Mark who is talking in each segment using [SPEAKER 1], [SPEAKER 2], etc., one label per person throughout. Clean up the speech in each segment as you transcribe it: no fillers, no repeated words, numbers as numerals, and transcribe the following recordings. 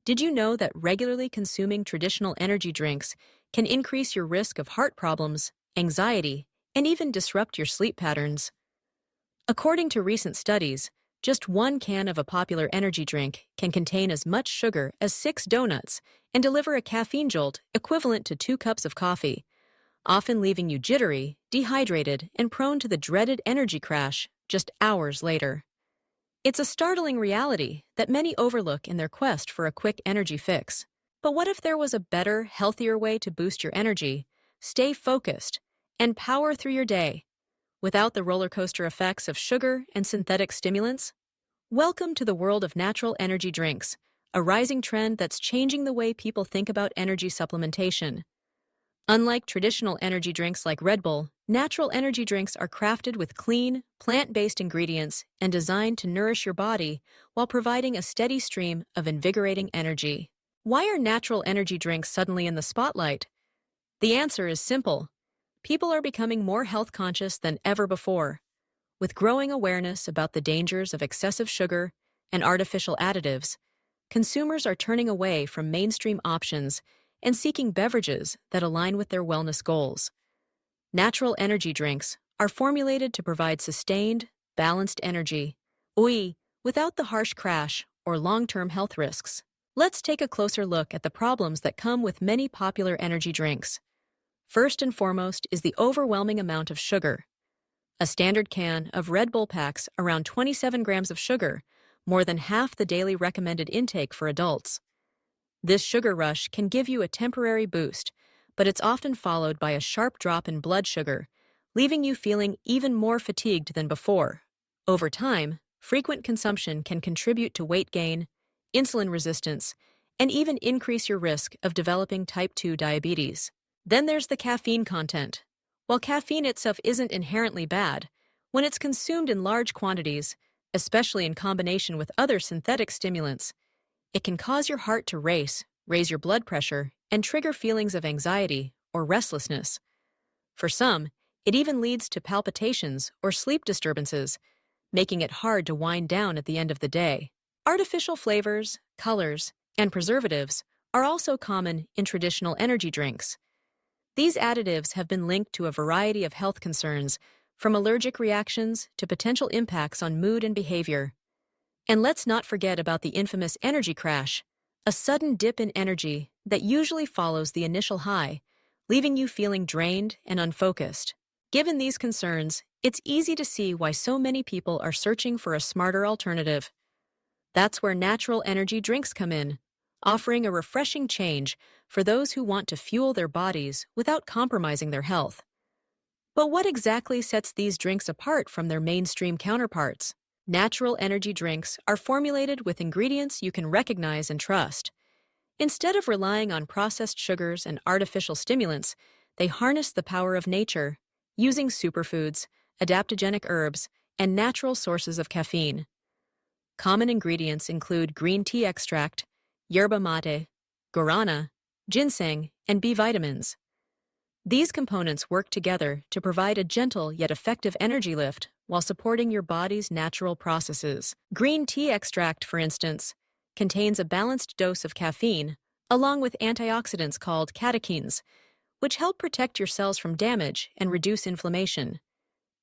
[SPEAKER 1] Did you know that regularly consuming traditional energy drinks can increase your risk of heart problems, anxiety, and even disrupt your sleep patterns? According to recent studies, just one can of a popular energy drink can contain as much sugar as 6 donuts and deliver a caffeine jolt equivalent to 2 cups of coffee, often leaving you jittery, dehydrated, and prone to the dreaded energy crash just hours later. It's a startling reality that many overlook in their quest for a quick energy fix. But what if there was a better, healthier way to boost your energy, stay focused, and power through your day without the roller coaster effects of sugar and synthetic stimulants? Welcome to the world of natural energy drinks, a rising trend that's changing the way people think about energy supplementation. Unlike traditional energy drinks like Red Bull, natural energy drinks are crafted with clean, plant-based ingredients and designed to nourish your body while providing a steady stream of invigorating energy. Why are natural energy drinks suddenly in the spotlight? The answer is simple. People are becoming more health conscious than ever before. With growing awareness about the dangers of excessive sugar and artificial additives, consumers are turning away from mainstream options and seeking beverages that align with their wellness goals. Natural energy drinks are formulated to provide sustained, balanced energy, without the harsh crash or long-term health risks. Let's take a closer look at the problems that come with many popular energy drinks. First and foremost is the overwhelming amount of sugar. A standard can of Red Bull packs around 27 grams of sugar, more than half the daily recommended intake for adults. This sugar rush can give you a temporary boost, but it's often followed by a sharp drop in blood sugar, leaving you feeling even more fatigued than before. Over time, frequent consumption can contribute to weight gain, insulin resistance, and even increase your risk of developing type 2 diabetes. Then there's the caffeine content. While caffeine itself isn't inherently bad, when it's consumed in large quantities, especially in combination with other synthetic stimulants, it can cause your heart to race, raise your blood pressure, and trigger feelings of anxiety or restlessness. For some, it even leads to palpitations or sleep disturbances, making it hard to wind down at the end of the day. Artificial flavors, colors, and preservatives are also common in traditional energy drinks. These additives have been linked to a variety of health concerns, from allergic reactions to potential impacts on mood and behavior. And let's not forget about the infamous energy crash, a sudden dip in energy that usually follows the initial high, leaving you feeling drained and unfocused. Given these concerns, it's easy to see why so many people are searching for a smarter alternative. That's where natural energy drinks come in, offering a refreshing change for those who want to fuel their bodies without compromising their health. But what exactly sets these drinks apart from their mainstream counterparts? Natural energy drinks are formulated with ingredients you can recognize and trust. Instead of relying on processed sugars and artificial stimulants, they harness the power of nature, using superfoods, adaptogenic herbs, and natural sources of caffeine. Common ingredients include green tea extract, yerba mate, guarana, ginseng, and B vitamins. These components work together to provide a gentle yet effective energy lift while supporting your body's natural processes. Green tea extract, for instance, contains a balanced dose of caffeine, along with antioxidants called catechins, which help protect your cells from damage and reduce inflammation.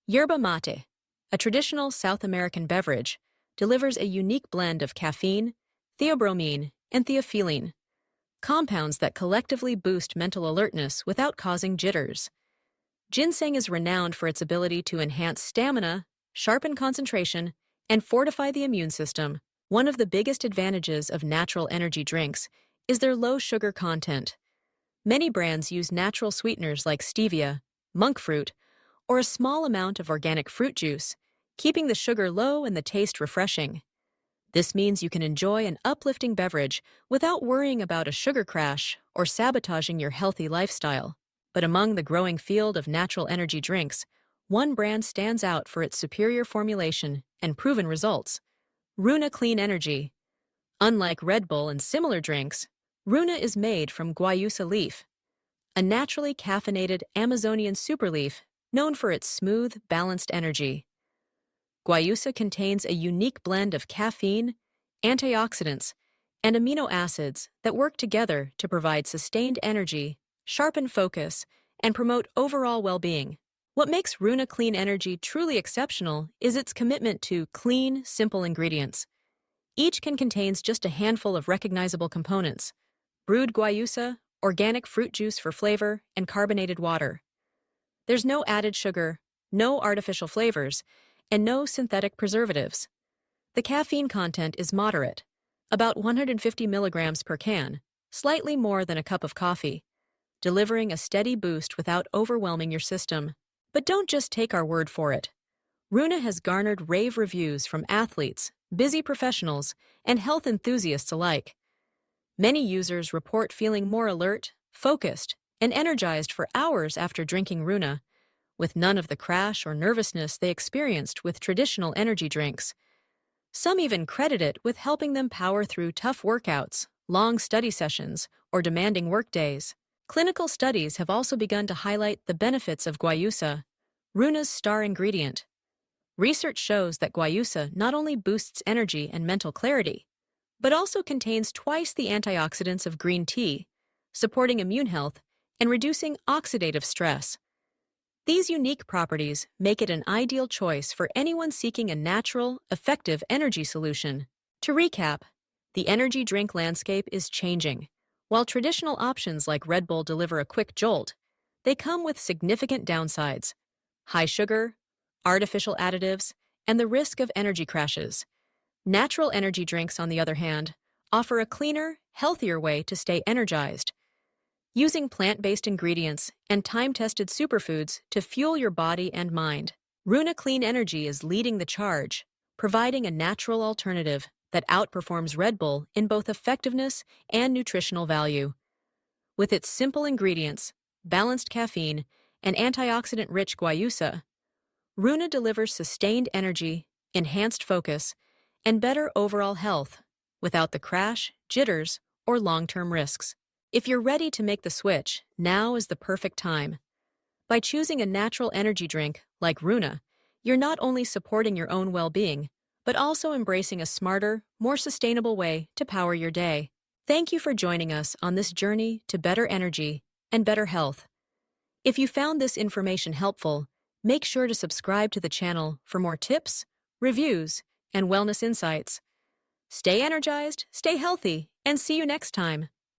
[SPEAKER 1] Yerba mate, a traditional South American beverage, delivers a unique blend of caffeine, theobromine, and theophylline, compounds that collectively boost mental alertness without causing jitters. Ginseng is renowned for its ability to enhance stamina, sharpen concentration, and fortify the immune system. One of the biggest advantages of natural energy drinks is their low sugar content. Many brands use natural sweeteners like stevia, monk fruit, or a small amount of organic fruit juice, keeping the sugar low and the taste refreshing. This means you can enjoy an uplifting beverage without worrying about a sugar crash or sabotaging your healthy lifestyle. But among the growing field of natural energy drinks, one brand stands out for its superior formulation and proven results: Runa Clean Energy. Unlike Red Bull and similar drinks, Runa is made from guayusa leaf, a naturally caffeinated Amazonian superleaf known for its smooth, balanced energy. Guayusa contains a unique blend of caffeine, antioxidants, and amino acids that work together to provide sustained energy, sharpen focus, and promote overall well-being. What makes Runa Clean Energy truly exceptional is its commitment to clean, simple ingredients. Each can contains just a handful of recognizable components: brewed guayusa, organic fruit juice for flavor, and carbonated water. There's no added sugar, no artificial flavors, and no synthetic preservatives. The caffeine content is moderate, about 150 milligrams per can, slightly more than a cup of coffee, delivering a steady boost without overwhelming your system. But don't just take our word for it. Runa has garnered rave reviews from athletes, busy professionals, and health enthusiasts alike. Many users report feeling more alert, focused, and energized for hours after drinking Runa, with none of the crash or nervousness they experienced with traditional energy drinks. Some even credit it with helping them power through tough workouts, long study sessions, or demanding workdays. Clinical studies have also begun to highlight the benefits of guayusa, Runa's star ingredient. Research shows that guayusa not only boosts energy and mental clarity, but also contains twice the antioxidants of green tea, supporting immune health and reducing oxidative stress. These unique properties make it an ideal choice for anyone seeking a natural, effective energy solution. To recap, the energy drink landscape is changing. While traditional options like Red Bull deliver a quick jolt, they come with significant downsides: high sugar, artificial additives, and the risk of energy crashes. Natural energy drinks, on the other hand, offer a cleaner, healthier way to stay energized. Using plant-based ingredients and time-tested superfoods to fuel your body and mind, Runa Clean Energy is leading the charge, providing a natural alternative that outperforms Red Bull in both effectiveness and nutritional value. With its simple ingredients, balanced caffeine, and antioxidant-rich guayusa, Runa delivers sustained energy, enhanced focus, and better overall health without the crash, jitters, or long-term risks. If you're ready to make the switch, now is the perfect time. By choosing a natural energy drink like Runa, you're not only supporting your own well-being, but also embracing a smarter, more sustainable way to power your day. Thank you for joining us on this journey to better energy and better health. If you found this information helpful, make sure to subscribe to the channel for more tips, reviews, and wellness insights. Stay energized, stay healthy, and see you next time.